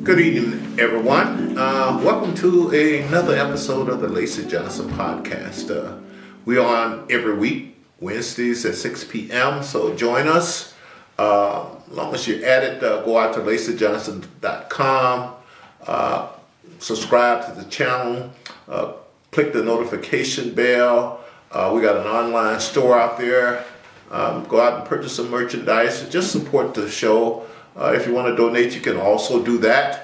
Good evening, everyone. Welcome to another episode of the Lacy Johnson podcast. We are on every week, Wednesdays at 6 p.m., so join us. As long as you're at it, go out to lacyjohnson.com, subscribe to the channel, click the notification bell. We got an online store out there. Go out and purchase some merchandise. Just support the show. If you want to donate, you can also do that.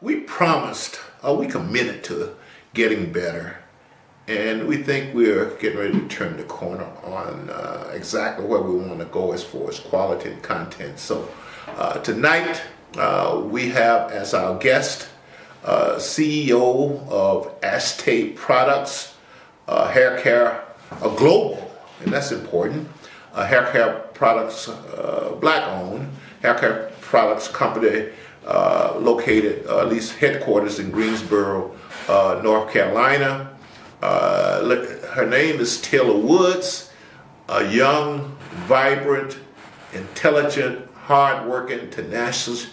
We committed to getting better. And we think we're getting ready to turn the corner on exactly where we want to go as far as quality and content. So tonight we have as our guest CEO of Ashtae Products, hair care, global, and that's important. Hair care products, black-owned hair care products company located, at least headquarters in Greensboro, North Carolina. Her name is Taylor Woods, a young, vibrant, intelligent, hard-working, tenacious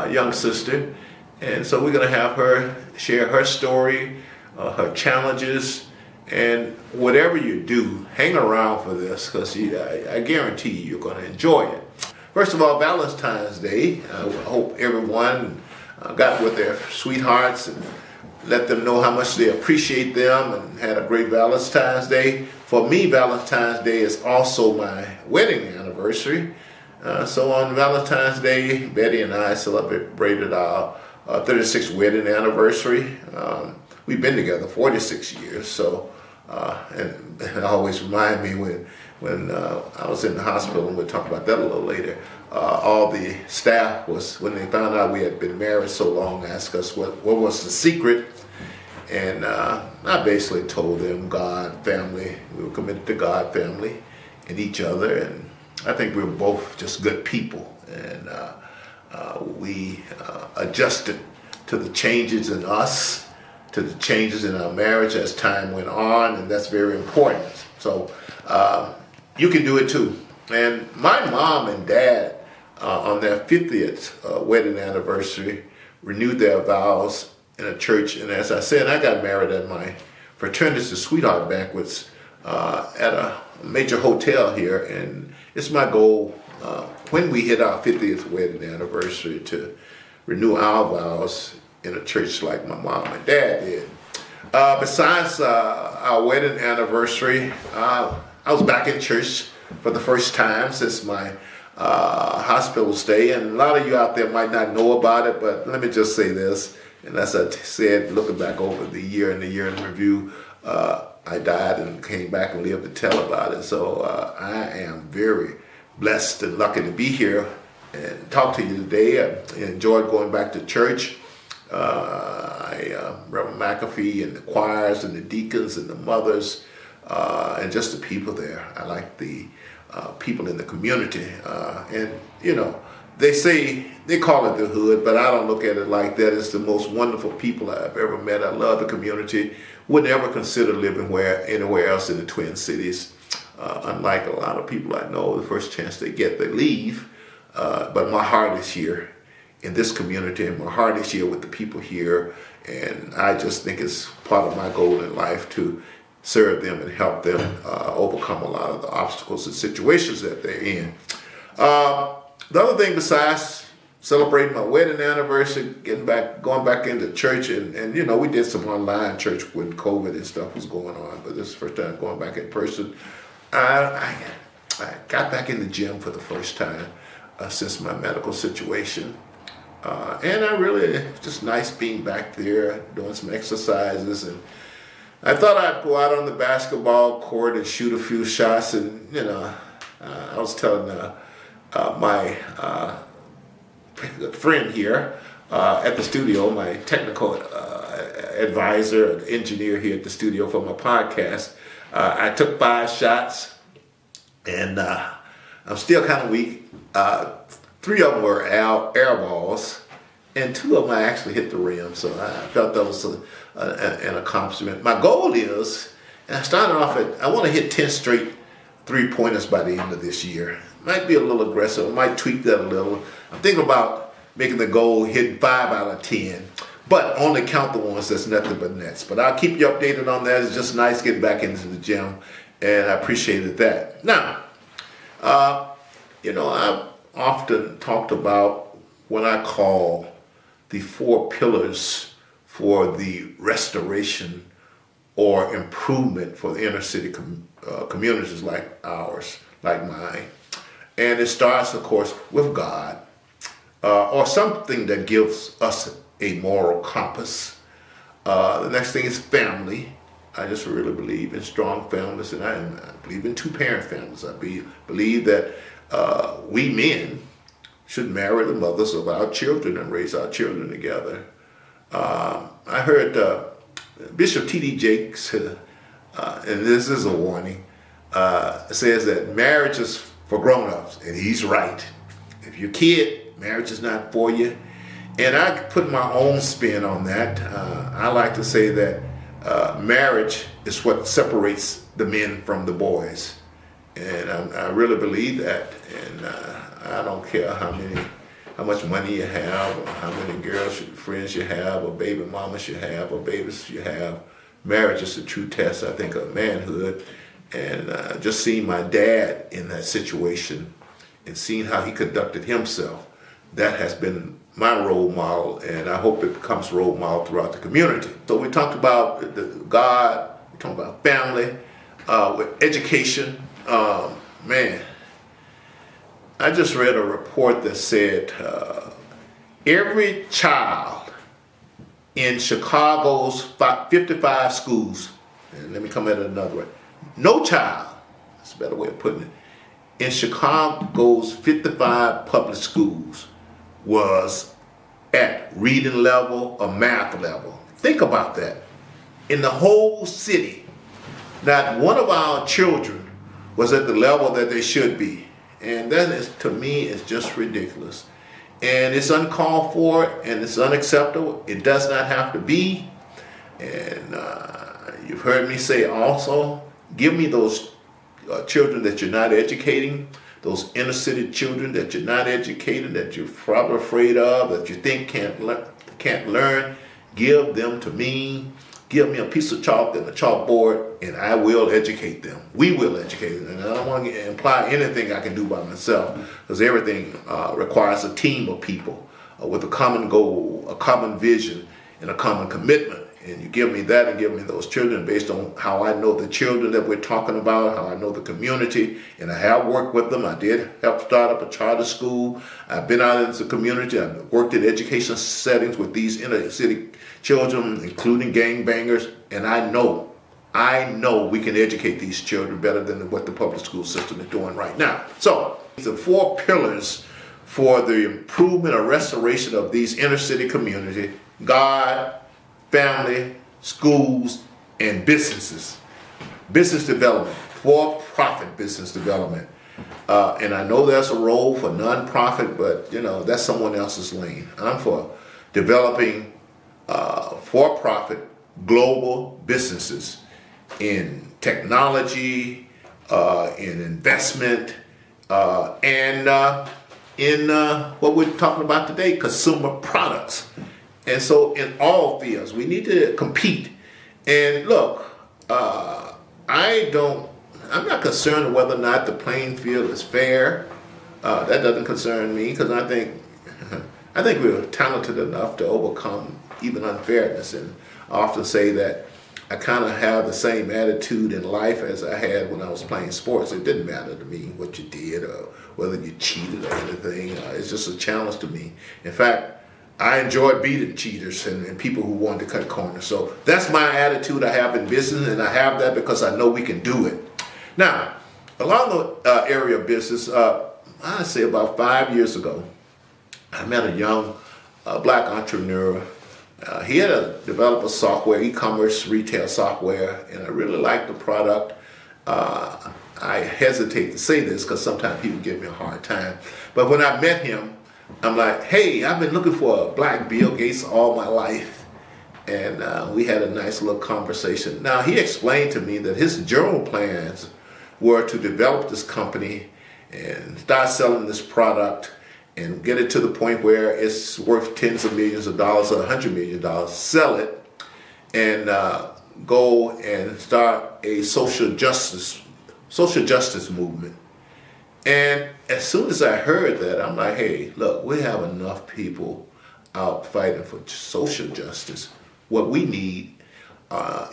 young sister. And so we're going to have her share her story, her challenges, and whatever you do, hang around for this because I guarantee you're going to enjoy it. First of all, Valentine's Day. I hope everyone got with their sweethearts and let them know how much they appreciate them and had a great Valentine's Day. For me, Valentine's Day is also my wedding anniversary. So on Valentine's Day, Betty and I celebrated our 36th wedding anniversary. We've been together 46 years, so and it always remind me when I was in the hospital, and we'll talk about that a little later, all the staff was, when they found out we had been married so long, asked us what was the secret. And I basically told them God, family. We were committed to God, family, and each other. And I think we were both just good people. And we adjusted to the changes in us, to the changes in our marriage as time went on. And that's very important. So you can do it too. And my mom and dad, on their 50th wedding anniversary, renewed their vows in a church. And as I said, I got married at my fraternity sweetheart banquets at a major hotel here. And it's my goal when we hit our 50th wedding anniversary to renew our vows in a church like my mom and dad did. Besides our wedding anniversary, I was back in church for the first time since my hospital stay. And a lot of you out there might not know about it, but let me just say this. And as I said, looking back over the year in review, I died and came back and lived to tell about it. So I am very blessed and lucky to be here and talk to you today. I enjoyed going back to church. Reverend McAfee and the choirs and the deacons and the mothers and just the people there. I like the people in the community. And, you know, they call it the hood, but I don't look at it like that. It's the most wonderful people I've ever met. I love the community. Would never consider living anywhere else in the Twin Cities. Unlike a lot of people I know, the first chance they get, they leave. But my heart is here in this community, and my heart is here with the people here. And I just think it's part of my goal in life to serve them and help them overcome a lot of the obstacles and situations that they're in. The other thing besides celebrating my wedding anniversary, going back into church, and you know, we did some online church when COVID and stuff was going on, but this is the first time going back in person. I got back in the gym for the first time since my medical situation. And I really, just nice being back there, doing some exercises, and I thought I'd go out on the basketball court and shoot a few shots, and you know, I was telling my friend here at the studio, my technical advisor, engineer here at the studio for my podcast, I took 5 shots, and I'm still kind of weak. 3 of them were air balls, and 2 of them I actually hit the rim, so I felt that was an accomplishment. My goal is, and I started off I want to hit 10 straight 3-pointers by the end of this year. Might be a little aggressive. I might tweak that a little. I'm thinking about making the goal, hitting 5 out of 10. But only count the ones that's nothing but nets. But I'll keep you updated on that. It's just nice getting back into the gym, and I appreciated that. Now, I've often talked about what I call the 4 pillars for the restoration or improvement for the inner city communities like ours, like mine. And it starts, of course, with God, or something that gives us a moral compass. The next thing is family. I just really believe in strong families, and I believe in 2-parent families. I believe that we men should marry the mothers of our children and raise our children together. I heard Bishop T.D. Jakes, and this is a warning, says that marriage is for grown-ups, and he's right. If you're a kid, marriage is not for you. And I put my own spin on that. I like to say that marriage is what separates the men from the boys. And I really believe that. And I don't care how much money you have, or how many friends you have, or baby mamas you have, or babies you have. Marriage is the true test, I think, of manhood. And just seeing my dad in that situation and seeing how he conducted himself, that has been my role model, and I hope it becomes a role model throughout the community. So we talked about God, we talked about family, with education. Man, I just read a report that said every child in Chicago's 55 schools, and let me come at it another way, no child, that's a better way of putting it, in Chicago's 55 public schools was at reading level or math level. Think about that. In the whole city, not one of our children was at the level that they should be. And that is, to me, is just ridiculous. And it's uncalled for, and it's unacceptable. It does not have to be. And you've heard me say also, give me those children that you're not educating, those inner city children that you're not educating, that you're probably afraid of, that you think can't learn, give them to me. Give me a piece of chalk and a chalkboard, and I will educate them. We will educate them. And I don't want to imply anything I can do by myself, because everything requires a team of people with a common goal, a common vision, and a common commitment. And you give me that and give me those children based on how I know the children that we're talking about, how I know the community, and I have worked with them. I did help start up a charter school. I've been out into the community. I've worked in education settings with these inner city children, including gangbangers, and I know we can educate these children better than what the public school system is doing right now. So, the 4 pillars for the improvement or restoration of these inner city community: God, family, schools, and businesses. Business development, for-profit business development. And I know there's a role for nonprofit, but that's someone else's lane. I'm for developing for-profit global businesses in technology, in investment, and in what we're talking about today, consumer products. And so in all fields, we need to compete. And look, I'm not concerned whether or not the playing field is fair. That doesn't concern me, because I think we're talented enough to overcome even unfairness. And I often say that I kind of have the same attitude in life as I had when I was playing sports. It didn't matter to me what you did or whether you cheated or anything. It's just a challenge to me. In fact, I enjoy beating cheaters and people who want to cut corners. So that's my attitude I have in business, and I have that because I know we can do it. Now, along the area of business, I'd say about 5 years ago, I met a young black entrepreneur. He had developed a software, e-commerce retail software, and I really liked the product. I hesitate to say this because sometimes people give me a hard time. But when I met him, I'm like, hey, I've been looking for a black Bill Gates all my life. And we had a nice little conversation. Now, he explained to me that his general plans were to develop this company and start selling this product and get it to the point where it's worth tens of millions of dollars or $100 million, sell it, and go and start a social justice movement. And as soon as I heard that, I'm like, hey, look, we have enough people out fighting for social justice. What we need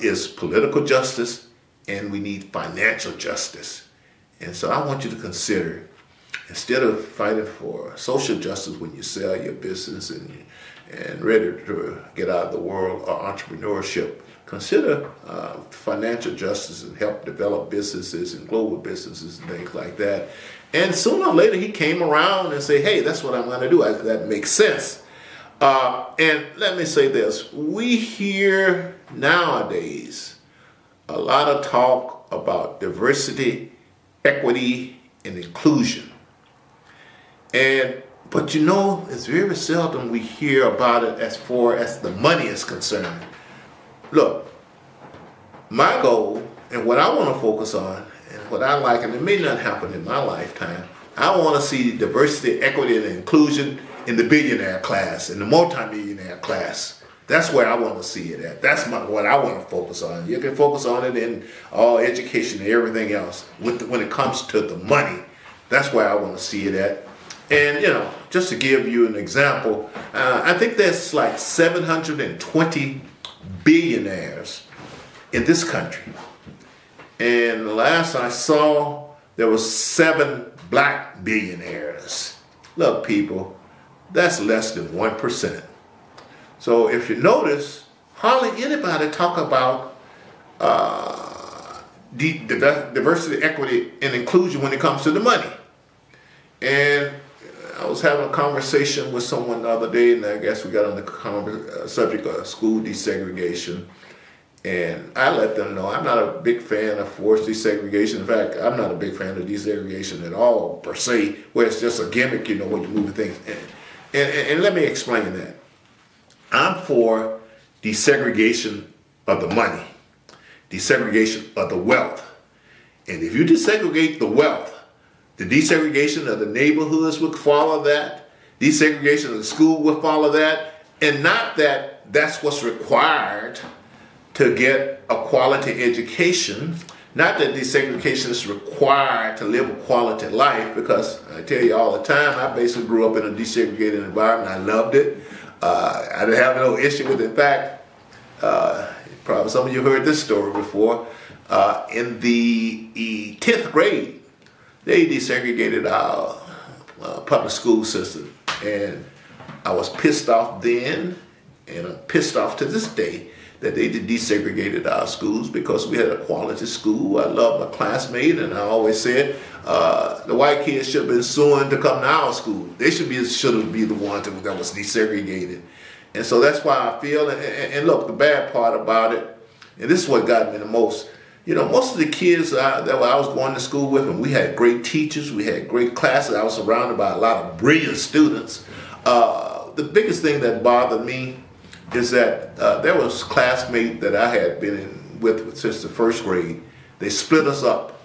is political justice, and we need financial justice. And so I want you to consider, instead of fighting for social justice when you sell your business and ready to get out of the world of entrepreneurship, consider financial justice and help develop businesses and global businesses and things like that. And sooner or later, he came around and said, hey, that's what I'm going to do. That makes sense. And let me say this. We hear nowadays a lot of talk about diversity, equity, and inclusion. But you know, it's very seldom we hear about it as far as the money is concerned. Look, my goal and what I want to focus on and what I like, and it may not happen in my lifetime, I want to see diversity, equity, and inclusion in the billionaire class, in the multimillionaire class. That's where I want to see it at. That's what I want to focus on. You can focus on it in all education and everything else. When it comes to the money, that's where I want to see it at. And, you know, just to give you an example, I think there's like 720 billionaires in this country. And the last I saw, there was 7 black billionaires. Look, people, that's less than 1%. So if you notice, hardly anybody talk about diversity, equity, and inclusion when it comes to the money. And I was having a conversation with someone the other day, and I guess we got on the subject of school desegregation. And I let them know I'm not a big fan of forced desegregation. In fact, I'm not a big fan of desegregation at all, per se, where it's just a gimmick, you know, when you move things. And let me explain that. I'm for desegregation of the money, desegregation of the wealth. And if you desegregate the wealth, the desegregation of the neighborhoods would follow that. Desegregation of the school would follow that. And not that that's what's required to get a quality education. Not that desegregation is required to live a quality life, because I tell you all the time, I basically grew up in a desegregated environment. I loved it. I didn't have no issue with it. In fact, probably some of you heard this story before. In the 10th grade, they desegregated our public school system. And I was pissed off then, and I'm pissed off to this day, that they desegregated our schools, because we had a quality school. I love my classmate, and I always said the white kids should have been suing to come to our school. They should be the ones that was desegregated. And so that's why I feel, and look, the bad part about it, and this is what got me the most, you know, most of the kids that I was going to school with, and we had great teachers, we had great classes, I was surrounded by a lot of brilliant students. The biggest thing that bothered me is that there was a classmate that I had been with since the 1st grade. They split us up,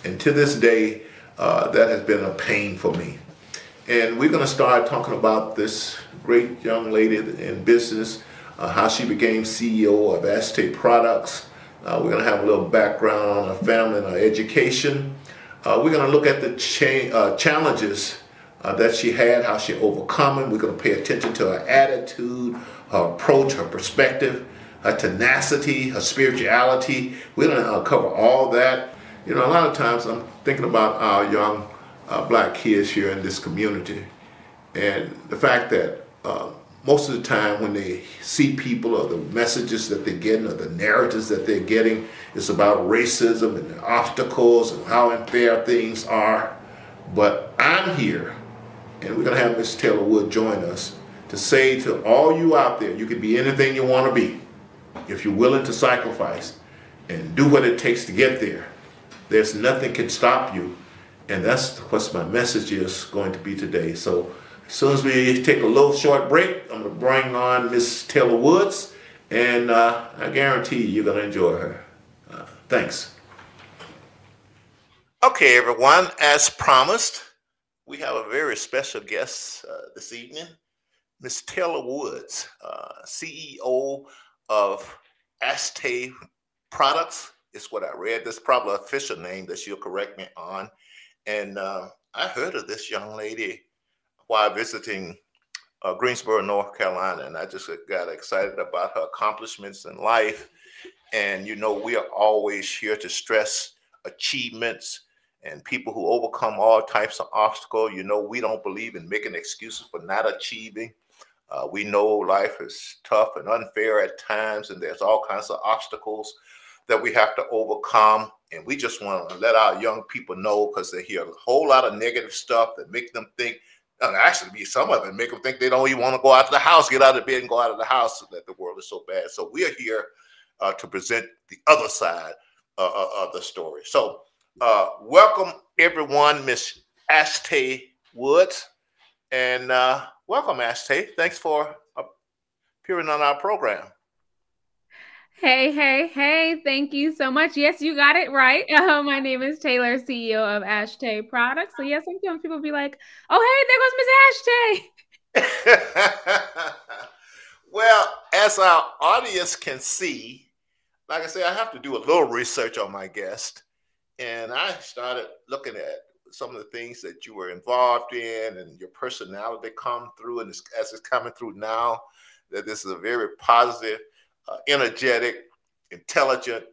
and to this day, that has been a pain for me. And we're going to start talking about this great young lady in business, how she became CEO of Ashtae Products. We're going to have a little background on her family and her education. We're going to look at the challenges that she had, how she overcome them. We're going to pay attention to her attitude, her approach, her perspective, her tenacity, her spirituality. We're going to cover all that. You know, a lot of times I'm thinking about our young black kids here in this community, and the fact that most of the time when they see people, or the messages that they're getting, or the narratives that they're getting, it's about racism and the obstacles and how unfair things are. But I'm here, and we're going to have Miss Taylor Wood join us, to say to all you out there, you can be anything you want to be if you're willing to sacrifice and do what it takes to get there. There's nothing can stop you, and that's what my message is going to be today. So as soon as we take a little short break, I'm going to bring on Miss Taylor Woods, and I guarantee you're going to enjoy her. Thanks. Okay, everyone, as promised, We have a very special guest this evening, Miss Taylor Woods, CEO of Ashtae Products. Is what I read. That's probably an official name that she'll correct me on. And I heard of this young lady while visiting Greensboro, North Carolina, and I just got excited about her accomplishments in life. And we are always here to stress achievements and people who overcome all types of obstacles. We don't believe in making excuses for not achieving. We know life is tough and unfair at times, and there's all kinds of obstacles that we have to overcome. And we just want to let our young people know, because they hear a whole lot of negative stuff that make them think, and actually be some of it make them think they don't even want to go out of the house, get out of bed and go out of the house, so that the world is so bad. So we are here to present the other side of the story. So welcome everyone, Miss Ashtae Woods, and welcome Ashtae. Thanks for appearing on our program. Hey, hey, hey, thank you so much. Yes, you got it right. My name is Taylor, CEO of Ashtae Products. So, yes, sometimes people be like, oh, hey, there goes Miss Ashtae. Well, as our audience can see, like I said, I have to do a little research on my guest. And I started looking at some of the things that you were involved in and your personality come through. And as it's coming through now, that this is a very positive, energetic, intelligent,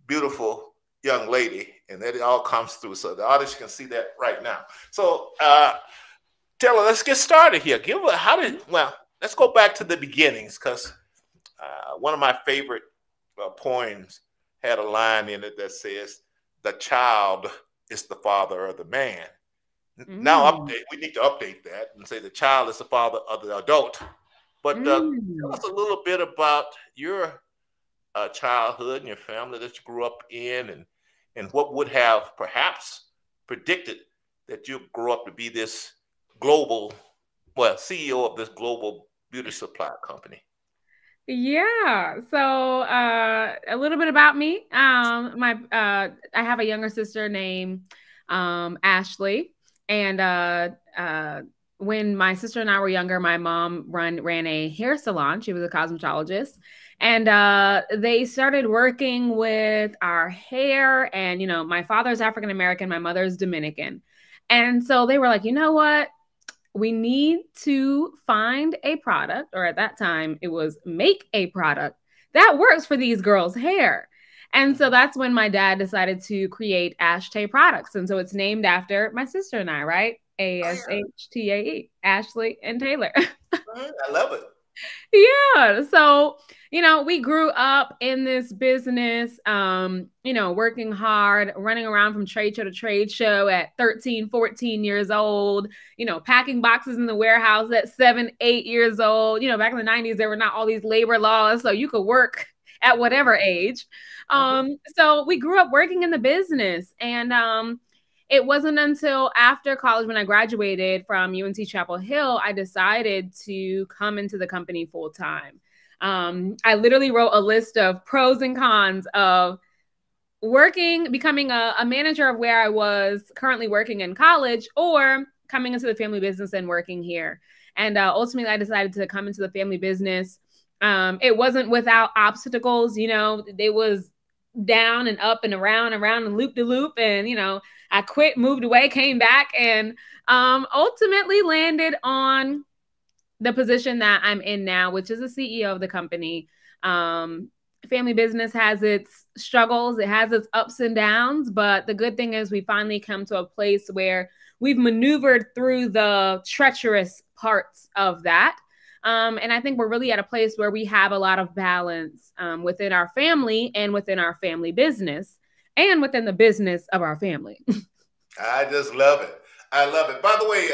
beautiful young lady. And that it all comes through. So the audience can see that right now. So Taylor, let's get started here. Let's go back to the beginnings, because one of my favorite poems had a line in it that says, "The child is the father of the man." Now, we need to update that and say the child is the father of the adult. But tell us a little bit about your childhood and your family that you grew up in, and what would have perhaps predicted that you grow up to be this global, CEO of this global beauty supply company. Yeah. So, a little bit about me. I have a younger sister named Ashley, and when my sister and I were younger, my mom ran a hair salon. She was a cosmetologist, and they started working with our hair. And my father's African American, my mother's Dominican, and so they were like, you know what? We need to find a product, or at that time it was make a product that works for these girls' hair. And so that's when my dad decided to create Ashtae Products. And so it's named after my sister and I, right? Oh yeah, Ashtae, Ashley and Taylor. I love it. Yeah. So, we grew up in this business, working hard, running around from trade show to trade show at 13, 14 years old, packing boxes in the warehouse at 7, 8 years old. Back in the 90s, there were not all these labor laws, so you could work at whatever age. So we grew up working in the business, and it wasn't until after college, when I graduated from UNC Chapel Hill, I decided to come into the company full time. I literally wrote a list of pros and cons of becoming a manager of where I was currently working in college, or coming into the family business and working here. And ultimately, I decided to come into the family business. It wasn't without obstacles. They was down and up and around and loop de loop. And, I quit, moved away, came back, and ultimately landed on the position that I'm in now, which is the CEO of the company. Family business has its struggles, it has its ups and downs, but the good thing is we finally come to a place where we've maneuvered through the treacherous parts of that. And I think we're really at a place where we have a lot of balance within our family and within our family business and within the business of our family. I just love it. I love it. By the way,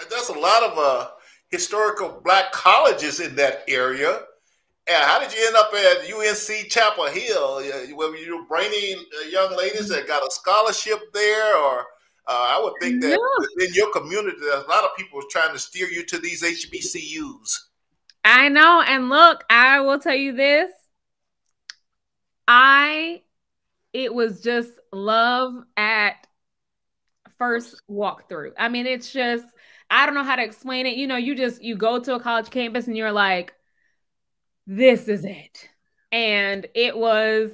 there's a lot of historical black colleges in that area. And how did you end up at UNC Chapel Hill? Were you brainy young ladies that got a scholarship there? Or I would think that No, in your community, there's a lot of people trying to steer you to these HBCUs. I know. And look, I will tell you this. I It was just love at first walkthrough. I mean, it's just, I don't know how to explain it. You know, you go to a college campus and you're like, this is it. And it was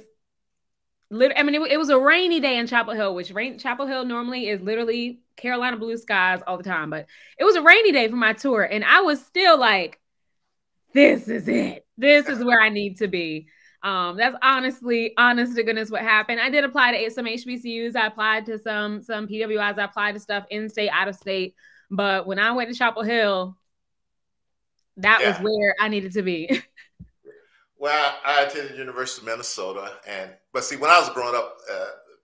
I mean, it was a rainy day in Chapel Hill, which Chapel Hill normally is literally Carolina blue skies all the time. But it was a rainy day for my tour. And I was still like, this is it. This is where I need to be. That's honestly, honest to goodness, what happened. I did apply to some HBCUs. I applied to some PWIs. I applied to stuff in state, out of state. But when I went to Chapel Hill, that was where I needed to be. Well, I attended University of Minnesota, but see, when I was growing up,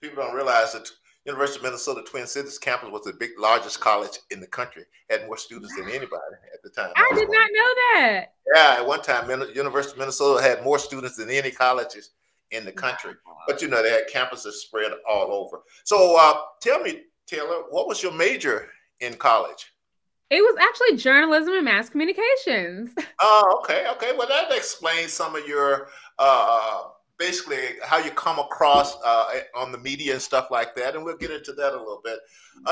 people don't realize that University of Minnesota Twin Cities campus was the largest college in the country. Had more students than anybody at the time. I did not know that. Yeah, at one time, University of Minnesota had more students than any colleges in the country. But you know, they had campuses spread all over. So tell me, Taylor, what was your major in college? It was actually journalism and mass communications. Oh, okay. Well, that explains some of your basically how you come across on the media and stuff like that, and we'll get into that a little bit.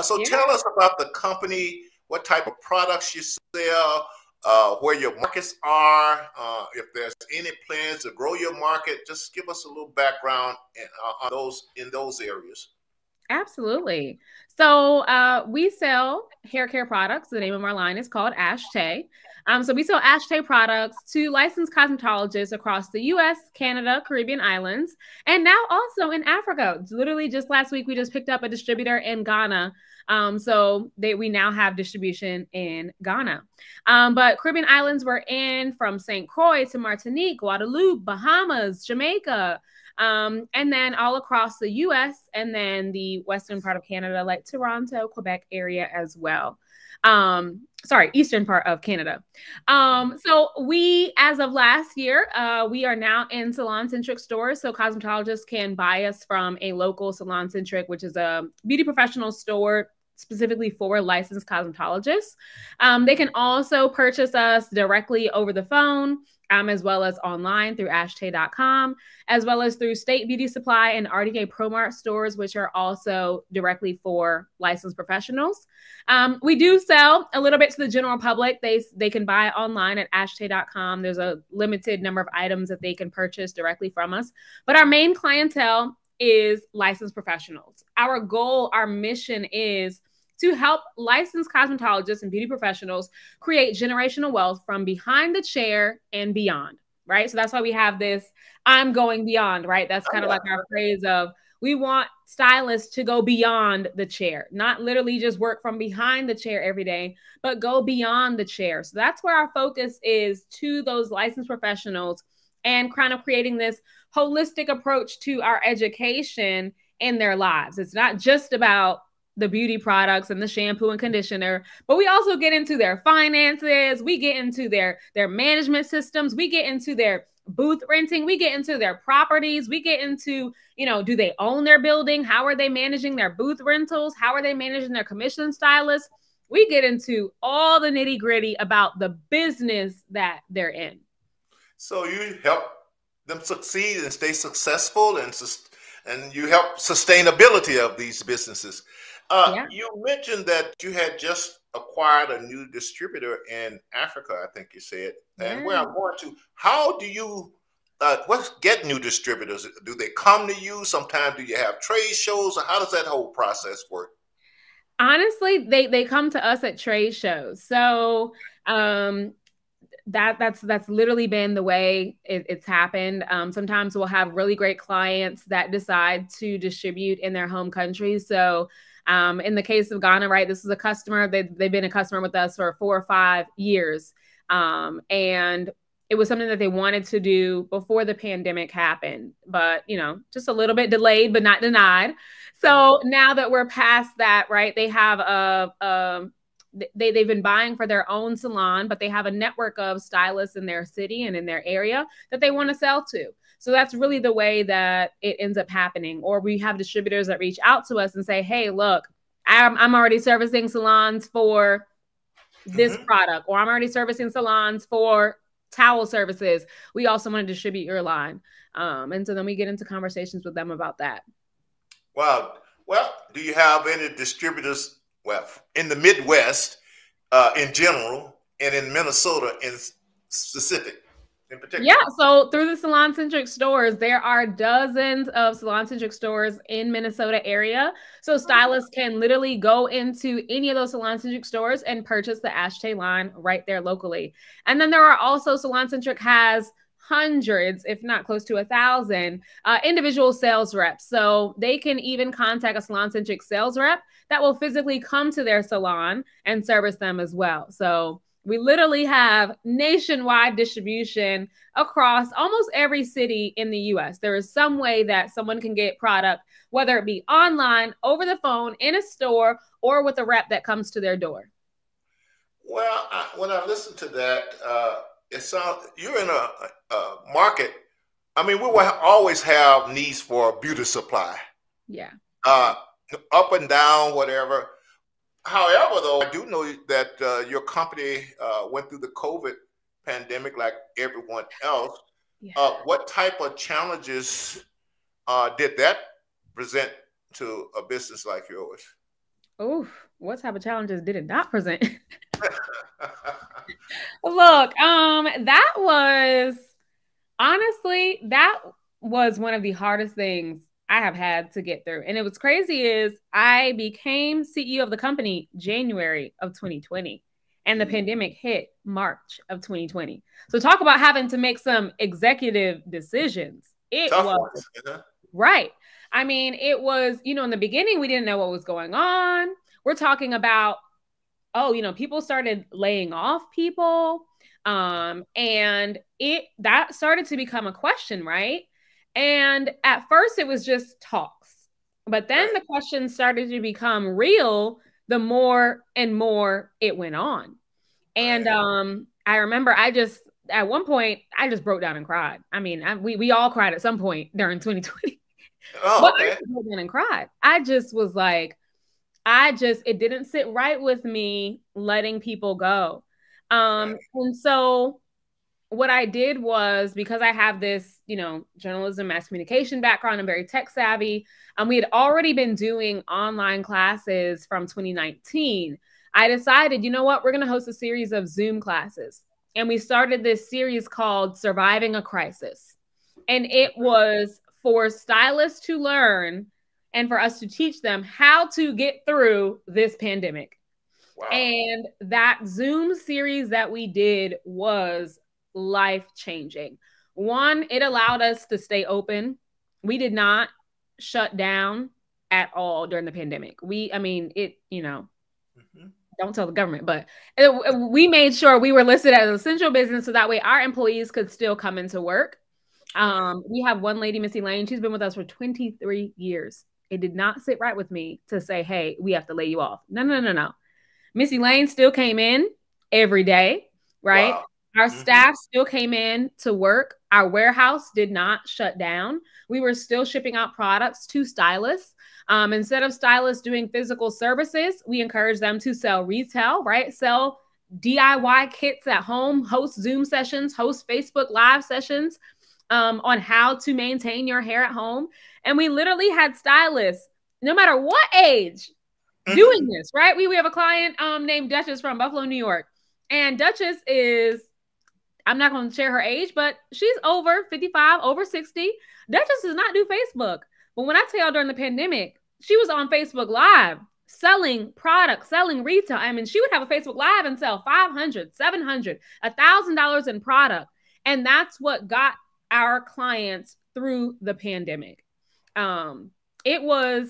So tell us about the company, what type of products you sell, where your markets are, if there's any plans to grow your market. Just give us a little background in those areas. Absolutely. So we sell hair care products. The name of our line is called Ashtae. So we sell Ashtae products to licensed cosmetologists across the US, Canada, Caribbean islands, and now also in Africa. Literally just last week, we just picked up a distributor in Ghana. We now have distribution in Ghana. But Caribbean islands we're in, from St. Croix to Martinique, Guadeloupe, Bahamas, Jamaica, and then all across the US, and then the western part of Canada, like Toronto, Quebec area as well. Eastern part of Canada. So we, as of last year, we are now in salon-centric stores. So cosmetologists can buy us from a local salon-centric, which is a beauty professional store specifically for licensed cosmetologists. They can also purchase us directly over the phone, as well as online through ashtae.com, as well as through State Beauty Supply and RDA ProMart stores, which are also directly for licensed professionals. We do sell a little bit to the general public. They can buy online at ashtae.com. There's a limited number of items that they can purchase directly from us. But our main clientele is licensed professionals. Our goal, our mission is to help licensed cosmetologists and beauty professionals create generational wealth from behind the chair and beyond, right? So that's why we have this, I'm going beyond, right? That's kind of like our phrase of, we want stylists to go beyond the chair, not literally just work from behind the chair every day, but go beyond the chair. So that's where our focus is to those licensed professionals, and kind of creating this holistic approach to our education in their lives. It's not just about the beauty products and the shampoo and conditioner, but we also get into their finances. We get into their management systems. We get into their booth renting. We get into their properties. We get into, do they own their building? How are they managing their booth rentals? How are they managing their commission stylists? We get into all the nitty gritty about the business that they're in. So you help them succeed and stay successful, and you help sustainability of these businesses. You mentioned that you had just acquired a new distributor in Africa, I think you said. And where I'm going to, how do you get new distributors? Do they come to you? Sometimes do you have trade shows? Or how does that whole process work? Honestly, they come to us at trade shows. So that's literally been the way it's happened. Sometimes we'll have really great clients that decide to distribute in their home countries. So in the case of Ghana, right, this is a customer. They've been a customer with us for 4 or 5 years. And it was something that they wanted to do before the pandemic happened, but, just a little bit delayed, but not denied. So now that we're past that, right, they have they've been buying for their own salon, but they have a network of stylists in their city and in their area that they want to sell to. So that's really the way that it ends up happening. Or we have distributors that reach out to us and say, hey, look, I'm already servicing salons for this product, or I'm already servicing salons for towel services. We also want to distribute your line. And so then we get into conversations with them about that. Wow. Well, do you have any distributors, well, in the Midwest in general, and in Minnesota in specific, in Yeah, particular? so through the Salon Centric stores, there are dozens of Salon Centric stores in Minnesota area. So stylists can literally go into any of those Salon Centric stores and purchase the Ashtae line right there locally. And then there are also Salon Centric has hundreds, if not close to 1,000, individual sales reps. So they can even contact a Salon Centric sales rep that will physically come to their salon and service them as well. So we literally have nationwide distribution across almost every city in the US. There is some way that someone can get product, whether it be online, over the phone, in a store, or with a rep that comes to their door. Well, when I listen to that, it sounds you're in a market. I mean, we will always have needs for beauty supply, Yeah. uh, up and down, whatever. However, though, I do know that your company went through the COVID pandemic like everyone else. Yeah. What type of challenges did that present to a business like yours? Oh, what type of challenges did it not present? Look, that was honestly, that was one of the hardest things I have had to get through. And it was crazy is I became CEO of the company January of 2020 and the pandemic hit March of 2020. So talk about having to make some executive decisions. It Tough was ones. right. I mean, it was, in the beginning we didn't know what was going on. We're talking about people started laying off people. And that started to become a question, right? And at first it was just talks, but then Right. the questions started to become real the more and more it went on. And Right. I remember at one point I just broke down and cried. I mean, we all cried at some point during 2020, Oh, but I okay. just broke down and cried. I just was like, it didn't sit right with me letting people go. Right. And so what I did was because I have this, journalism, mass communication background, I'm very tech savvy. We had already been doing online classes from 2019. I decided, you know what, we're going to host a series of Zoom classes. And we started this series called Surviving a Crisis. And it was for stylists to learn and for us to teach them how to get through this pandemic. Wow. And that Zoom series that we did was life changing. One, it allowed us to stay open. We did not shut down at all during the pandemic. Mhm. Don't tell the government, but we made sure we were listed as an essential business so that way our employees could still come into work. We have one lady, Missy Lane. She's been with us for 23 years. It did not sit right with me to say, hey, we have to lay you off. No, no, no, no. Missy Lane still came in every day, right? Wow. Our Hmm. staff still came in to work. Our warehouse did not shut down. We were still shipping out products to stylists. Instead of stylists doing physical services, we encourage them to sell retail, right? Sell DIY kits at home, host Zoom sessions, host Facebook Live sessions on how to maintain your hair at home. And we literally had stylists, no matter what age, Hmm. doing this, right? We have a client named Duchess from Buffalo, New York. And Duchess is, I'm not going to share her age, but she's over 55, over 60. Duchess does not do Facebook. But when I tell y'all during the pandemic, she was on Facebook Live selling products, selling retail. I mean, she would have a Facebook Live and sell $500, $700, $1,000 in product. And that's what got our clients through the pandemic. Um, it was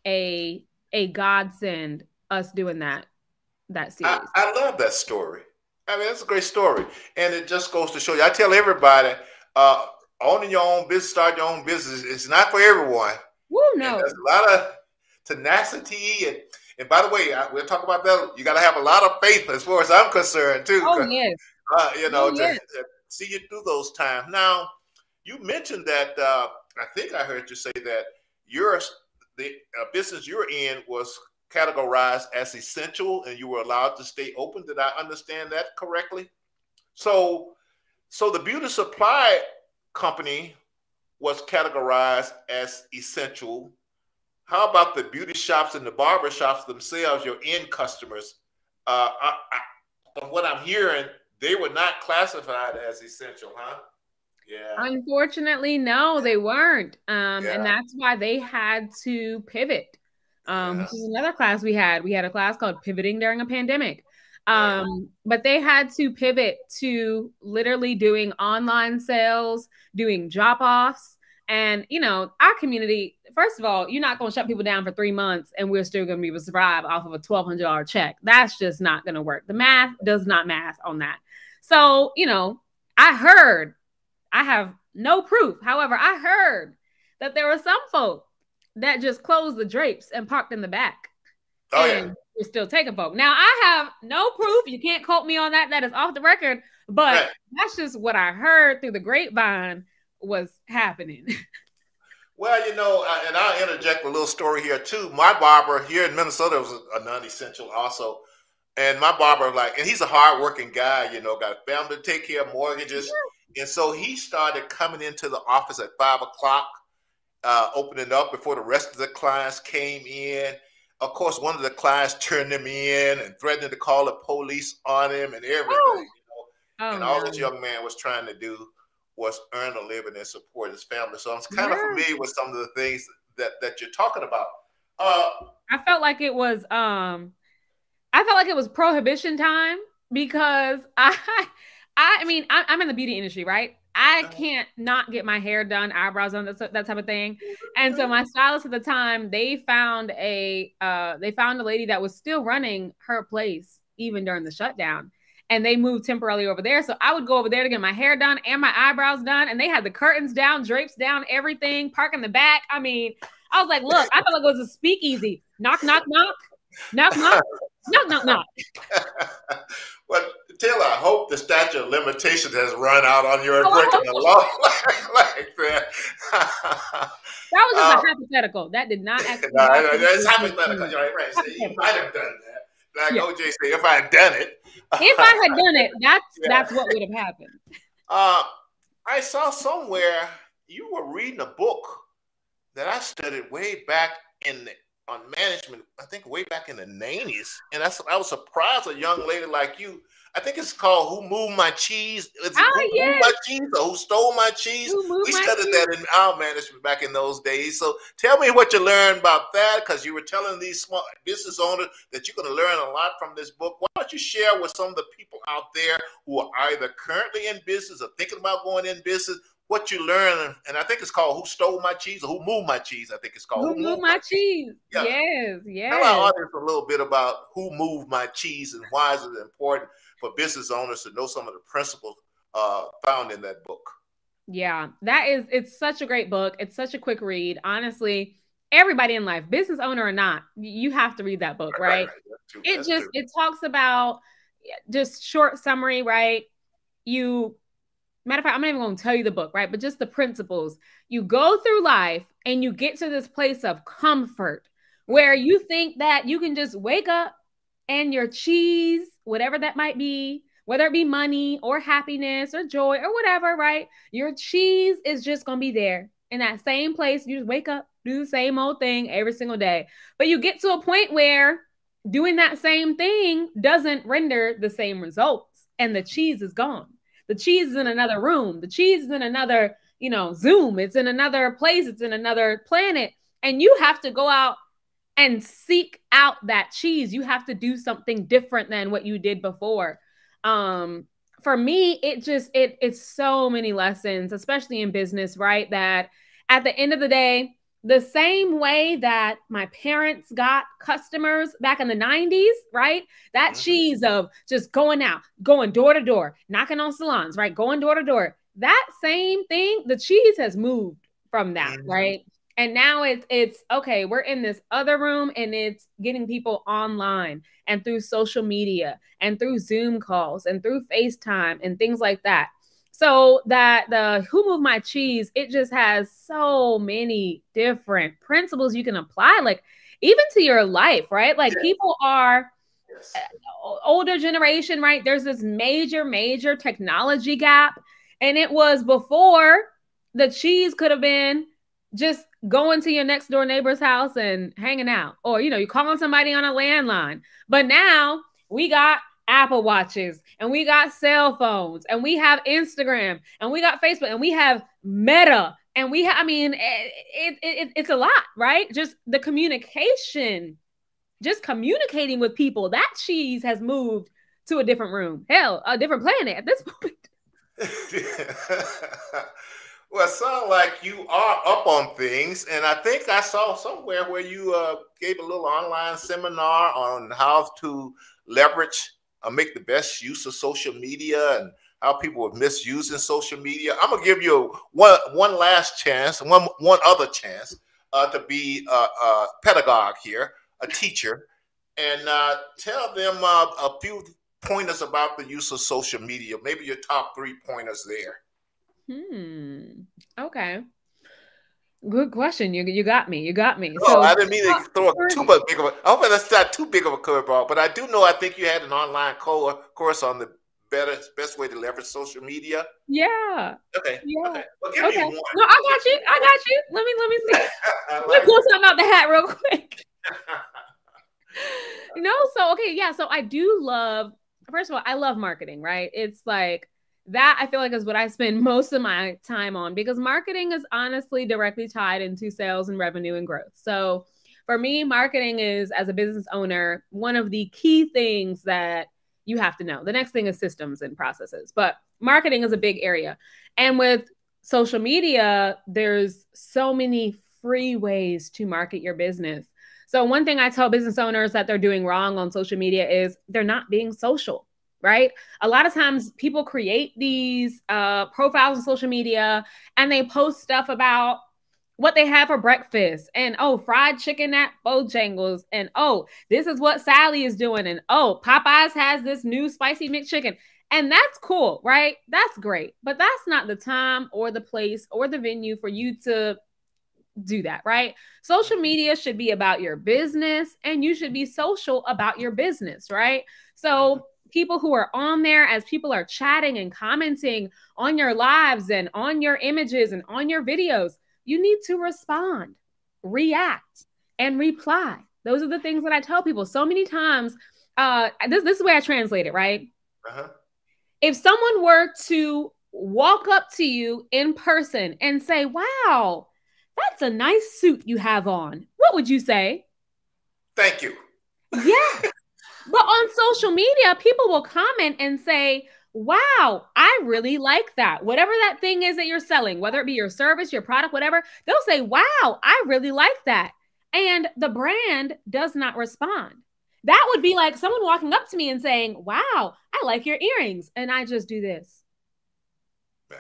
a godsend us doing that series. I love that story. I mean, it's a great story. And it just goes to show you. I tell everybody, uh, owning your own business, start your own business, it's not for everyone. Woo, And no. there's a lot of tenacity. And by the way, we'll talk about that. You got to have a lot of faith as far as I'm concerned, too. Oh yes. Oh yes. To see you through those times. Now, you mentioned that I think I heard you say that your the business you're in was categorized as essential, and you were allowed to stay open. Did I understand that correctly? So, so the beauty supply company was categorized as essential, how about the beauty shops and the barber shops themselves, your end customers? From what I'm hearing, they were not classified as essential, huh? Yeah. Unfortunately, no, they weren't. And Yeah. that's why they had to pivot. Yeah. Which is another class we had. We had a class called Pivoting During a Pandemic. Right. But they had to pivot to literally doing online sales, doing drop-offs. And our community, first of all, you're not going to shut people down for 3 months and we're still going to be able to survive off of a $1,200 check. That's just not going to work. The math does not math on that. So, I have no proof. However, I heard that there were some folk that just closed the drapes and parked in the back. Oh, and yeah. we're still taking folk. Now, I have no proof. You can't quote me on that. That is off the record. But Right. that's just what I heard through the grapevine was happening. Well, and I'll interject a little story here too. My barber here in Minnesota was a non-essential also. And my barber, and he's a hardworking guy, got a family to take care of, mortgages. And so he started coming into the office at 5 o'clock, opening up before the rest of the clients came in. Of course, one of the clients turned him in and threatened to call the police on him and everything. And all this young man was trying to do was earn a living and support his family. So I'm kind of familiar with some of the things that you're talking about. I felt like it was prohibition time because I'm in the beauty industry, right? I can't not get my hair done, eyebrows done, that type of thing. And so my stylist at the time, they found a lady that was still running her place even during the shutdown. And they moved temporarily over there. So I would go over there to get my hair done and my eyebrows done. And they had the curtains down, drapes down, everything, park in the back. I mean, I was like, look, I felt like it was a speakeasy. Knock, knock, knock. Knock, knock. Knock, knock, knock. Well, Taylor, I hope the statute of limitations has run out on your breaking the law like that. That was just a hypothetical. That did not actually happen. It's hypothetical. Right. So you might have done that. Like OJ said, if I had done it. If I had done it, that's what would have happened. I saw somewhere you were reading a book that I studied way back on management, I think way back in the 90s. And I was surprised a young lady like you, I think it's called Who Moved My Cheese? Is it Who Moved My Cheese or Who Stole My Cheese? We studied that in our management back in those days. So tell me what you learned about that, because you were telling these small business owners that you're going to learn a lot from this book. Why don't you share with some of the people out there who are either currently in business or thinking about going in business, what you learn? And I think it's called Who Stole My Cheese or Who Moved My Cheese, I think it's called. Who Moved My Cheese? Yeah. Yes. Tell our audience a little bit about Who Moved My Cheese and why is it important for business owners to know some of the principles found in that book. Yeah, it's such a great book. It's such a quick read. Honestly, everybody in life, business owner or not, you have to read that book, right? It talks about just short summary, right? Matter of fact, I'm not even going to tell you the book, right? But just the principles. You go through life and you get to this place of comfort where you think that you can just wake up and your cheese, whatever that might be, whether it be money or happiness or joy or whatever, right? Your cheese is just going to be there in that same place. You just wake up, do the same old thing every single day. But you get to a point where doing that same thing doesn't render the same results and the cheese is gone. The cheese is in another room. The cheese is in another, Zoom. It's in another place. It's in another planet. And you have to go out and seek out that cheese. You have to do something different than what you did before. For me, it's so many lessons, especially in business, right? That at the end of the day, the same way that my parents got customers back in the 90s, right? That cheese of just going out, going door to door, knocking on salons, right? Going door to door. That same thing, the cheese has moved from that, right? And now it's okay, we're in this other room and it's getting people online and through social media and through Zoom calls and through FaceTime and things like that. So that the Who Moved My Cheese, it just has so many different principles you can apply, like even to your life, right? Like people are older generation, right? There's this major technology gap. And it was before the cheese could have been just going to your next door neighbor's house and hanging out, or you're calling somebody on a landline. But now we got Apple Watches, and we got cell phones, and we have Instagram, and we got Facebook, and we have Meta, and we have, I mean, it's a lot, right? Just the communication, just communicating with people, that cheese has moved to a different room. Hell, a different planet at this point. Well, it sounds like you are up on things, and I think I saw somewhere where you gave a little online seminar on how to leverage, make the best use of social media, and how people are misusing social media. I'm gonna give you one last chance, one other chance to be a pedagogue here, a teacher, and tell them a few pointers about the use of social media. Maybe your top 3 pointers there. Okay. Good question. You got me. You got me. No, so I didn't mean to throw too much big of a. I hope that's not too big of a curveball, but I do know. I think you had an online course on the best way to leverage social media. Yeah. Okay. Yeah. Okay. Well, give me one. No, I got you. I got you. Let me see. Let me pull something out the hat real quick. So okay, yeah. So I do love. First of all, I love marketing. Right? It's like. That I feel like is what I spend most of my time on, because marketing is honestly directly tied into sales and revenue and growth. So for me, marketing is, as a business owner, one of the key things that you have to know. The next thing is systems and processes, but marketing is a big area. And with social media, there's so many free ways to market your business. So one thing I tell business owners that they're doing wrong on social media is they're not being social. Right? A lot of times people create these profiles on social media and they post stuff about what they have for breakfast, and fried chicken at Bojangles, and this is what Sally is doing, and Popeyes has this new spicy McChicken. And that's cool, right? That's great. But that's not the time or the place or the venue for you to do that, right? Social media should be about your business, and you should be social about your business, right? So people who are on there, as people are chatting and commenting on your lives and on your images and on your videos, you need to respond, react, and reply. Those are the things that I tell people so many times. This is the way I translate it, right? If someone were to walk up to you in person and say, "Wow, that's a nice suit you have on," what would you say? Thank you. Yeah. But on social media, people will comment and say, "Wow, I really like that." Whatever that thing is that you're selling, whether it be your service, your product, whatever, they'll say, "Wow, I really like that." And the brand does not respond. That would be like someone walking up to me and saying, "Wow, I like your earrings." And I just do this. Right.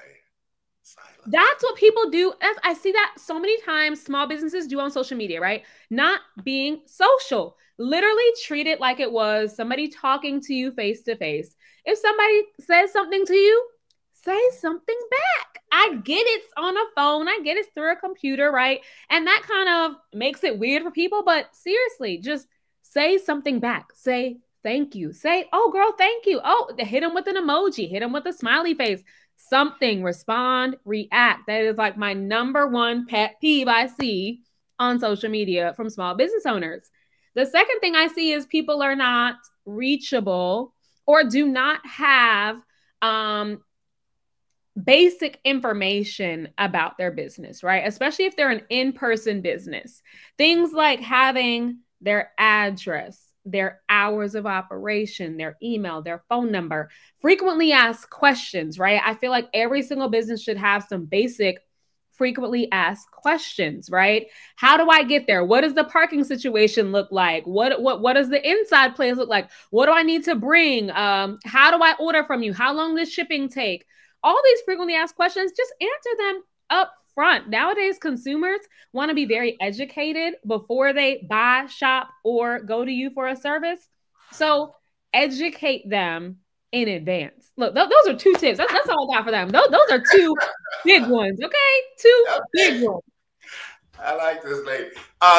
That's what people do. I see that so many times small businesses do on social media, right? Not being social. Literally treat it like it was somebody talking to you face to face. If somebody says something to you, say something back. I get it's on a phone. I get it's through a computer, right? And that kind of makes it weird for people. But seriously, just say something back. Say thank you. Say, "Oh, girl, thank you." Oh, hit them with an emoji. Hit them with a smiley face. Something. Respond, react. That is like my number one pet peeve I see on social media from small business owners. The second thing I see is people are not reachable or do not have basic information about their business, right? Especially if they're an in-person business. Things like having their address, their hours of operation, their email, their phone number, frequently asked questions, right? I feel like every single business should have some basic frequently asked questions, right? How do I get there? What does the parking situation look like? What does the inside place look like? What do I need to bring? How do I order from you? How long does shipping take? All these frequently asked questions, just answer them up front. Nowadays, consumers want to be very educated before they buy, shop, or go to you for a service. So educate them in advance. Look, those are 2 tips. That's all I got for them. Those are 2 big ones. Okay, 2 big ones. I like this lady.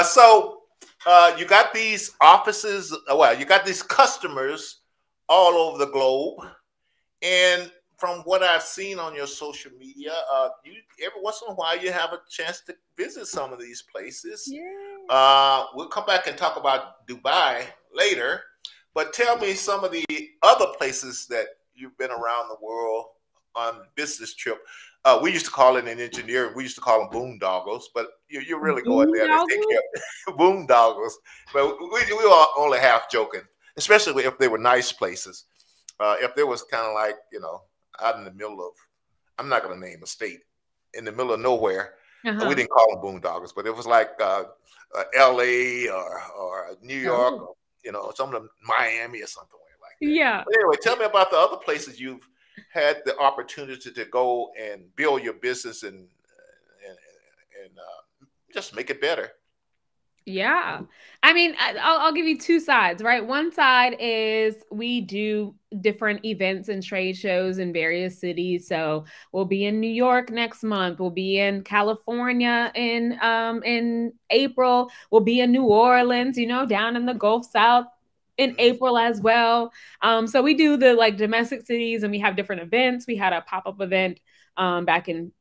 So you got these offices. Well, you got these customers all over the globe, and from what I've seen on your social media, every once in a while you have a chance to visit some of these places. Yeah. We'll come back and talk about Dubai later, but tell me some of the other places that you've been around the world on business trip. We used to call it in engineering, we used to call them boondoggles, but you're really going there to take care of boondoggles. But we were only half joking, especially if they were nice places. If there was kind of like, out in the middle of, I'm not going to name a state, in the middle of nowhere, we didn't call them boondoggles, but it was like LA or New York, or, some of them Miami or something like that. Yeah. But anyway, tell me about the other places you've had the opportunity to go and build your business and just make it better. Yeah. I mean, I'll give you two sides, right? One side is we do different events and trade shows in various cities. So we'll be in New York next month. We'll be in California in April. We'll be in New Orleans, down in the Gulf South in April as well. So we do the like domestic cities and we have different events. We had a pop-up event back in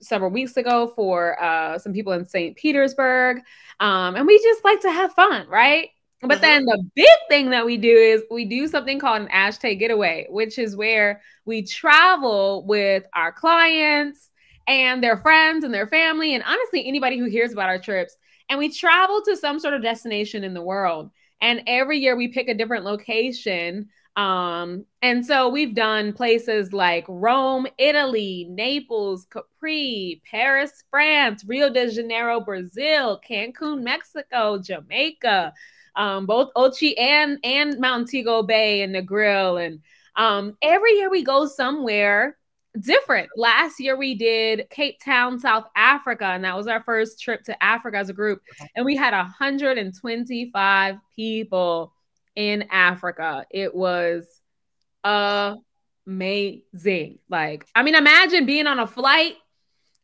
several weeks ago for some people in St. Petersburg. And we just like to have fun, right? But then the big thing that we do is we do something called an Ashtae getaway, which is where we travel with our clients and their friends and their family, and honestly, anybody who hears about our trips. And we travel to some sort of destination in the world. And every year we pick a different location. And so we've done places like Rome, Italy, Naples, Capri, Paris, France, Rio de Janeiro, Brazil, Cancun, Mexico, Jamaica, both Ochi and Montego Bay and Negril. And every year we go somewhere different. Last year we did Cape Town, South Africa, and that was our first trip to Africa as a group. And we had 125 people in Africa. It was amazing. Like, I mean, imagine being on a flight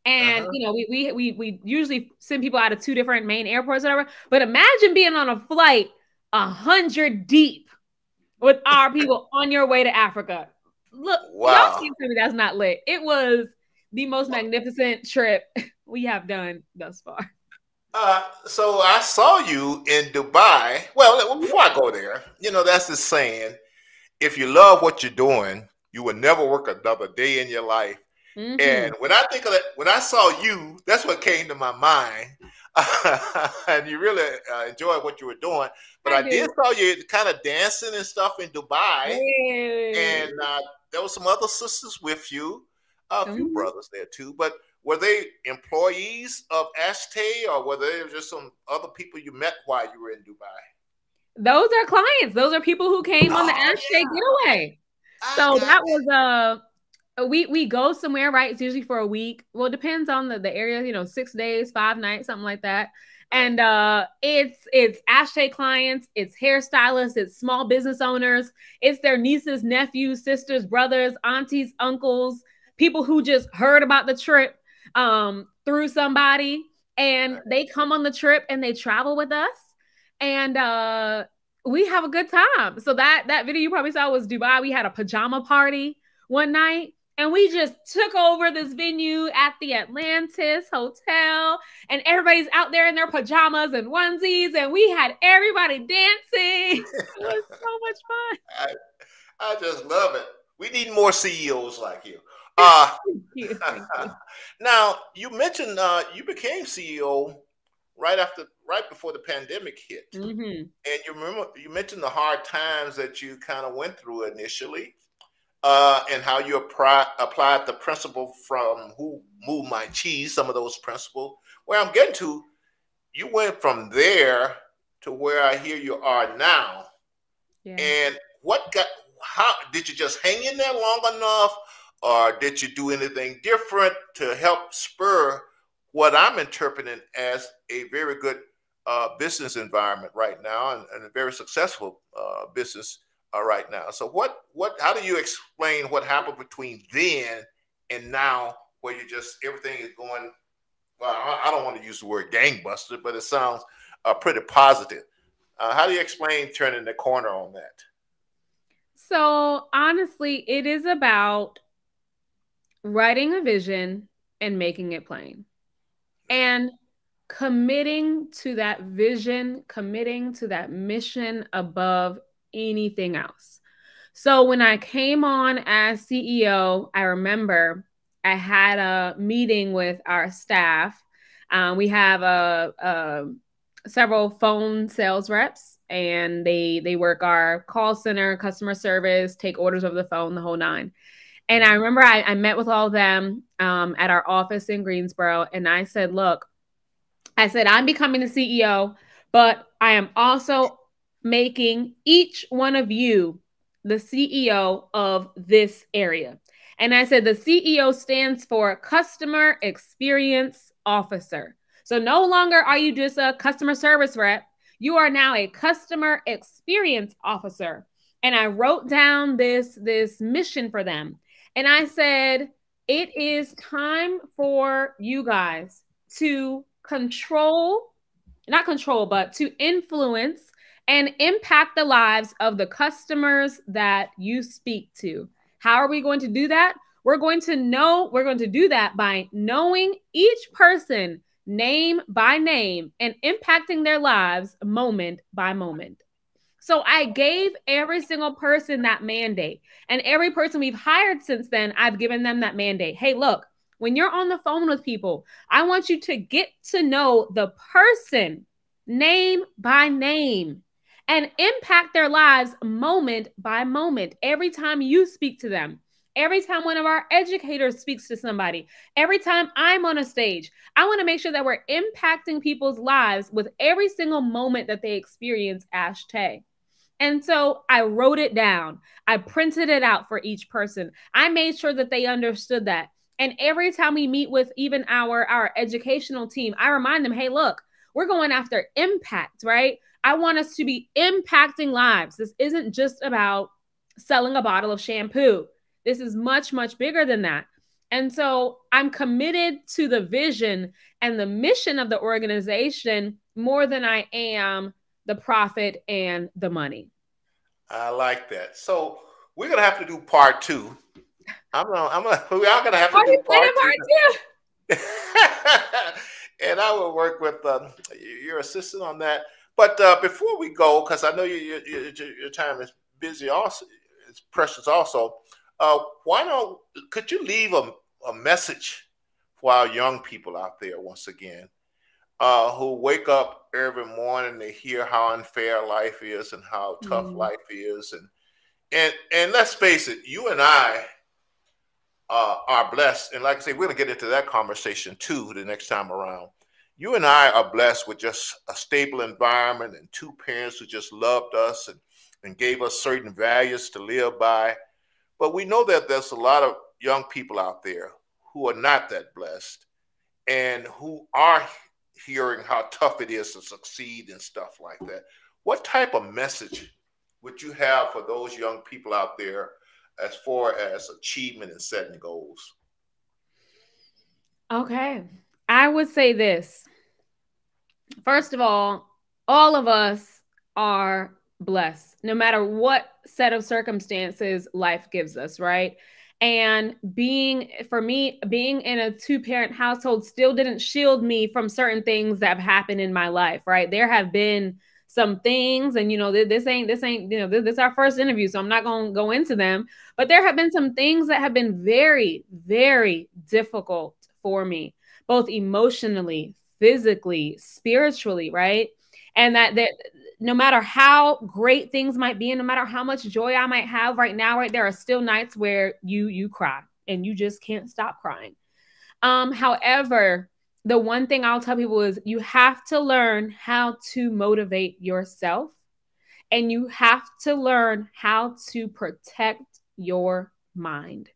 and we usually send people out of two different main airports, or whatever. But imagine being on a flight 100 deep with our people on your way to Africa. Look, y'all can't tell me that's not lit. It was the most magnificent trip we have done thus far. So I saw you in Dubai. Well, before I go there, that's the saying: if you love what you're doing, you will never work another day in your life. And when I think of that, when I saw you, that's what came to my mind. And you really enjoyed what you were doing. But I did saw you kind of dancing and stuff in Dubai. And there were some other sisters with you, a few brothers there too. But were they employees of Ashtae, or were they just some other people you met while you were in Dubai? Those are clients. Those are people who came on the Ashtae getaway. So that was we go somewhere, right? It's usually for a week. Well, it depends on the area, 6 days, 5 nights, something like that. And it's Ashtae clients, it's hairstylists, it's small business owners, it's their nieces, nephews, sisters, brothers, aunties, uncles, people who just heard about the trip through somebody, and they come on the trip and they travel with us, and we have a good time. So that video you probably saw was Dubai. We had a pajama party one night, and we just took over this venue at the Atlantis Hotel, and everybody's out there in their pajamas and onesies, and we had everybody dancing. It was so much fun. I just love it. We need more CEOs like you. Thank you. Now, you mentioned you became CEO right before the pandemic hit. And you mentioned the hard times that you kind of went through initially. And how you applied the principle from Who Moved My Cheese, some of those principles. Where I'm getting to, you went from there to where I hear you are now. Yeah. And how did you just hang in there long enough, or did you do anything different to help spur what I'm interpreting as a very good business environment right now, and a very successful business right now? So how do you explain what happened between then and now, where everything is going, well, I don't want to use the word gangbuster, but it sounds pretty positive. How do you explain turning the corner on that? So honestly, it is about writing a vision and making it plain. And committing to that vision, committing to that mission above anything else. So when I came on as CEO, I remember I had a meeting with our staff. We have several phone sales reps, and they work our call center, customer service, take orders over the phone, the whole nine. And I remember I met with all of them at our office in Greensboro, and I said, look, I said, I'm becoming the CEO, but I am also making each one of you the CEO of this area. And I said, the CEO stands for Customer Experience Officer. So no longer are you just a customer service rep. You are now a Customer Experience Officer. And I wrote down this mission for them. And I said, it is time for you guys to not control, but to influence and impact the lives of the customers that you speak to. How are we going to do that? We're going to do that by knowing each person name by name and impacting their lives moment by moment. So I gave every single person that mandate, and every person we've hired since then, I've given them that mandate. Hey, look, when you're on the phone with people, I want you to get to know the person name by name and impact their lives moment by moment. Every time you speak to them, every time one of our educators speaks to somebody, every time I'm on a stage, I want to make sure that we're impacting people's lives with every single moment that they experience Ashtae. And so I wrote it down. I printed it out for each person. I made sure that they understood that. And every time we meet with even our educational team, I remind them, hey, look, we're going after impact, right? I want us to be impacting lives. This isn't just about selling a bottle of shampoo. This is much, much bigger than that. And so I'm committed to the vision and the mission of the organization more than I am the profit and the money. I like that. So we're gonna have to do part two. We are gonna have to Are do you planning part part two. two? And I will work with your assistant on that. But before we go, because I know your time is busy, also it's precious. Also, could you leave a message for our young people out there once again, who wake up every morning, they hear how unfair life is and how tough life is, and let's face it, you and I are blessed. And like I say, we're going to get into that conversation too the next time around. You and I are blessed with just a stable environment and two parents who just loved us and gave us certain values to live by. But we know that there's a lot of young people out there who are not that blessed and who are hearing how tough it is to succeed and stuff like that. What type of message would you have for those young people out there as far as achievement and setting goals? Okay. I would say this. First of all of us are blessed, no matter what set of circumstances life gives us, right? And for me, being in a two-parent household still didn't shield me from certain things that have happened in my life, right? There have been some things, and this ain't, this is our first interview, so I'm not going to go into them, but there have been some things that have been very, very difficult for me, both emotionally, physically, spiritually, right? And that no matter how great things might be, and no matter how much joy I might have right now, right, there are still nights where you cry and you just can't stop crying. However, the one thing I'll tell people is you have to learn how to motivate yourself, and you have to learn how to protect your mind.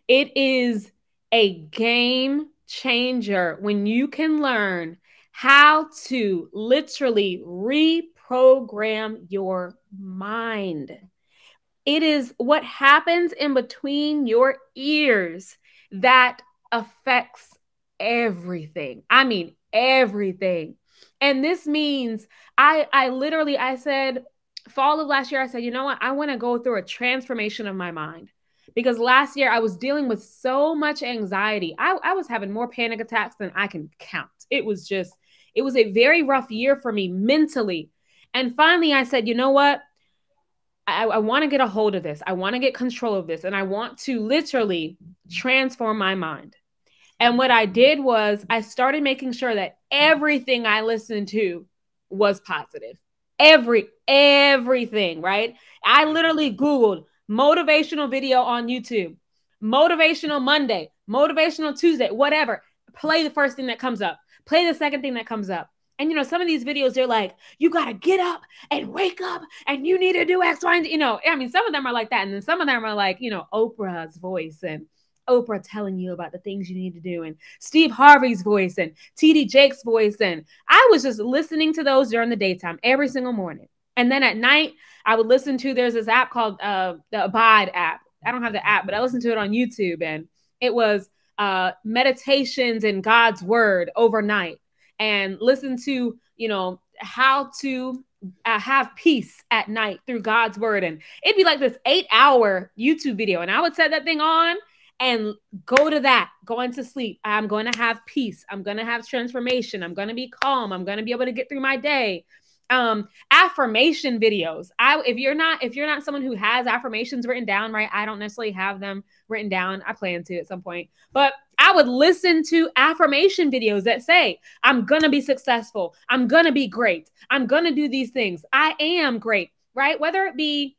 It is a game changer when you can learn how to literally reprogram your mind. It is what happens in between your ears that affects everything. I mean, everything. And this means I said, fall of last year, I said, you know what? I want to go through a transformation of my mind because last year I was dealing with so much anxiety. I was having more panic attacks than I can count. It was a very rough year for me mentally. And finally, I said, you know what? I want to get a hold of this. I want to get control of this. And I want to literally transform my mind. And what I did was I started making sure that everything I listened to was positive. Everything, right? I literally Googled motivational video on YouTube, motivational Monday, motivational Tuesday, whatever. Play the first thing that comes up, play the second thing that comes up. And, some of these videos, they're like, you got to get up and wake up and you need to do X, Y, and Z. I mean, some of them are like that. And then some of them are like, Oprah's voice and Oprah telling you about the things you need to do and Steve Harvey's voice and TD Jakes' voice. And I was just listening to those during the daytime every single morning. And then at night, I would listen to, there's this app called the Abide app. I don't have the app, but I listened to it on YouTube. And it was meditations in God's word overnight. And listen to, how to have peace at night through God's word. And it'd be like this 8-hour YouTube video. And I would set that thing on and go to that, going to sleep. I'm going to have peace. I'm going to have transformation. I'm going to be calm. I'm going to be able to get through my day. Affirmation videos. If you're not someone who has affirmations written down, right? I don't necessarily have them written down. I plan to at some point, but I would listen to affirmation videos that say, I'm going to be successful. I'm going to be great. I'm going to do these things. I am great, right? Whether it be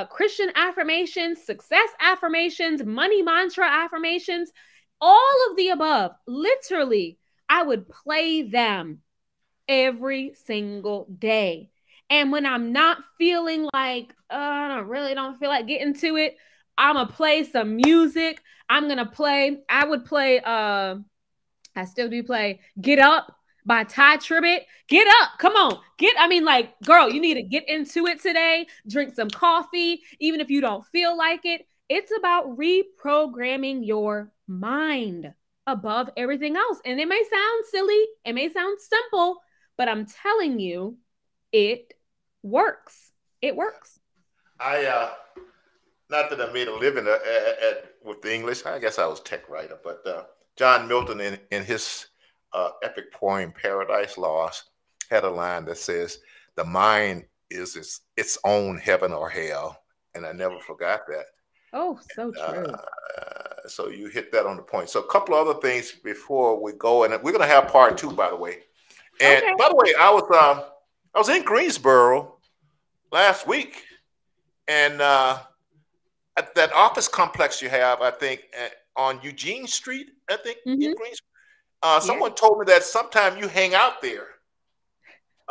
Christian affirmations, success affirmations, money mantra affirmations, all of the above. Literally, I would play them every single day. And when I'm not feeling like, I don't feel like getting to it, I'm going to play some music. I would play, I still do play Get Up by Ty Tribbett. Get up. Come on. Girl, you need to get into it today. Drink some coffee, even if you don't feel like it. It's about reprogramming your mind above everything else. And it may sound silly. It may sound simple, but I'm telling you, it works. It works. Not that I made a living with the English. I guess I was tech writer, but John Milton in his epic poem Paradise Lost had a line that says, the mind is its own heaven or hell. And I never forgot that. Oh, so true. So you hit that on the point. So a couple of other things before we go, and we're going to have part 2, by the way. And by the way, I was in Greensboro last week, and at that office complex you have, I think, on Eugene Street, I think, in Greensboro. Someone told me that sometime you hang out there.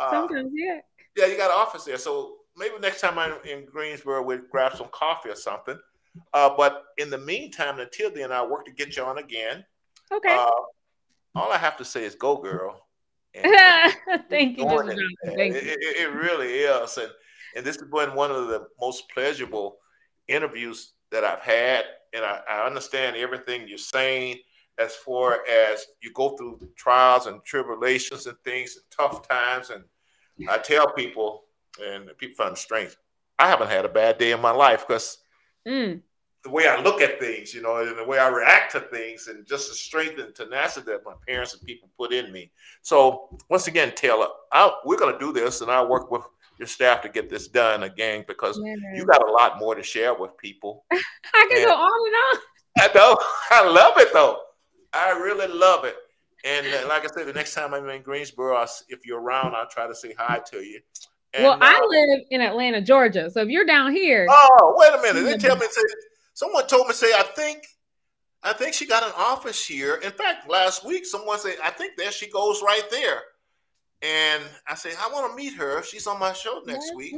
Sometimes, yeah. Yeah, you got an office there. So maybe next time I'm in Greensboro, we'll grab some coffee or something. But in the meantime, until then, I'll work to get you on again. Okay. All I have to say is go, girl. Thank you, Mr. Johnson. Thank you. It really is. And this has been one of the most pleasurable interviews that I've had. And I understand everything you're saying as far as you go through the trials and tribulations and things and tough times. And I tell people, and people find strength, I haven't had a bad day in my life because the way I look at things, and the way I react to things, and just the strength and tenacity that my parents and people put in me. So once again, Taylor, we're going to do this, and I'll work with your staff to get this done again, because you got a lot more to share with people. I can go on and on. I know. I love it, though. I really love it. And like I said, the next time I'm in Greensboro, if you're around, I'll try to say hi to you. And, I live in Atlanta, Georgia. So if you're down here. Oh, wait a minute. They tell me, someone told me, I think she got an office here. In fact, last week, someone said, I think there she goes right there. And I say, I want to meet her. She's on my show next week.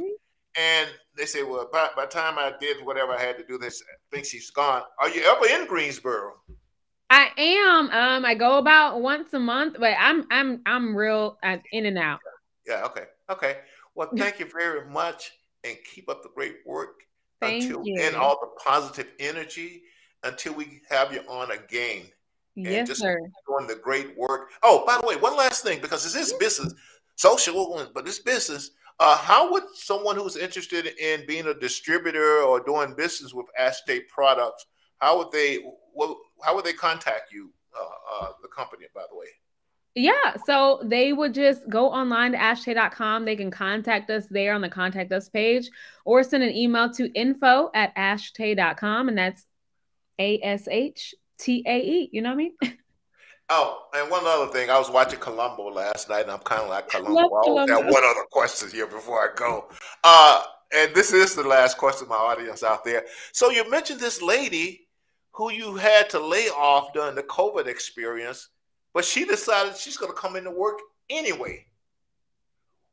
And they say, well, by the time I did whatever I had to do, I think she's gone. Are you ever in Greensboro? I am. I go about once a month, but I'm real in and out. Yeah. Okay. Well, thank you very much, and keep up the great work. Thank you. And all the positive energy until we have you on again. Yes, just sir. Doing the great work. Oh, by the way, one last thing, because it's this business, social, but it's business. How would someone who's interested in being a distributor or doing business with Ashtae products, how would they contact you, the company, by the way? Yeah, so they would just go online to ashtae.com. They can contact us there on the contact us page or send an email to info@ashtae.com. And that's ASHTAE. You know what I mean? Oh, and one other thing, I was watching Columbo last night, and I'm kind of like Columbo. Love I always have Columbus. one other question here before I go. And this is the last question, my audience out there. So you mentioned this lady who you had to lay off during the COVID experience, but she decided she's going to come into work anyway.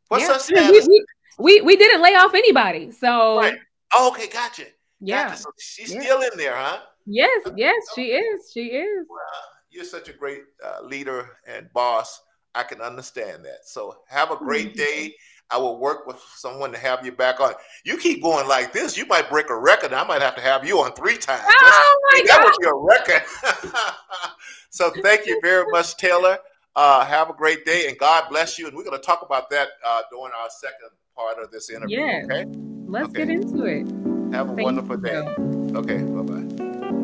What's Yeah. her I mean, status? we didn't lay off anybody. So Right. Oh, okay, gotcha. yeah. Gotcha. So she's Yeah. still in there, huh? Yes, yes, she is. She is. Well, you're such a great leader and boss. I can understand that. So have a great day. I will work with someone to have you back on. You keep going like this, you might break a record. I might have to have you on 3 times. Oh my That God. would be a record. So thank you very much, Taylor. Have a great day, and God bless you. And we're going to talk about that during our second part of this interview. Yes. Okay. Let's Okay. get into it. Have a Thank wonderful day. you. Okay. Bye bye.